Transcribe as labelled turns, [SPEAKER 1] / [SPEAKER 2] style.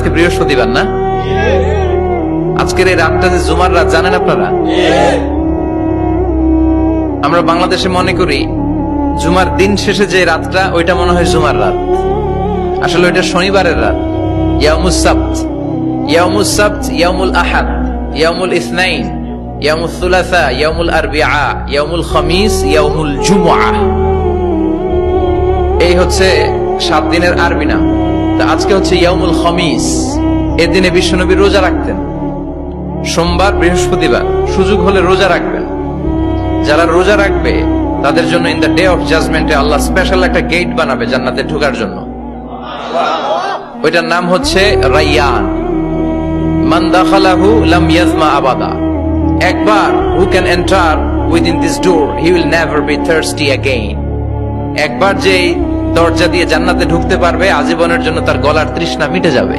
[SPEAKER 1] আজকে বৃহস্পতিবার না? আজকের এই রাতটা যে জুমার রাত জানেন আপনারা? আমরা বাংলাদেশে মনে করি জুমার দিন শেষে যে রাতটা ওইটা মনে হয় জুমার রাত, আসলে ওইটা শনিবারের রাত। ইয়াউমুস সাবত, ইয়াউমুস সাবত, ইয়াউমুল আহাদ, ইয়াউমুল ইসনাইন, ইয়াউমুল সুলাসা, ইয়াউমুল আরবিআ, ইয়াউমুল খামিস, ইয়াউমুল জুমআ। এই হচ্ছে 7 দিনের আরবি নাম। তা আজকে হচ্ছে ইয়াউমুল খামিস। এর দিনে বিশ্বনবী রোজা রাখতেন। সোমবার, বৃহস্পতিবার সুযোগ হলে রোজা রাখবেন। যারা রোজা রাখবে তাদের জন্য ইন দ্য ডে অফ জাজমেন্টে আল্লাহ স্পেশাল একটা গেট বানাবে জান্নাতে ঢোকার জন্য। ওইটার নাম হচ্ছে রাইয়ান। মান দাখালাহু লাম ইয়াজমা আবাদা। একবার who can enter within this door he will never be thirsty again. একবার যে দরজা দিয়ে জান্নাতে ঢুকতে পারবে আজীবনের জন্য তার গলার তৃষ্ণা মিটে যাবে।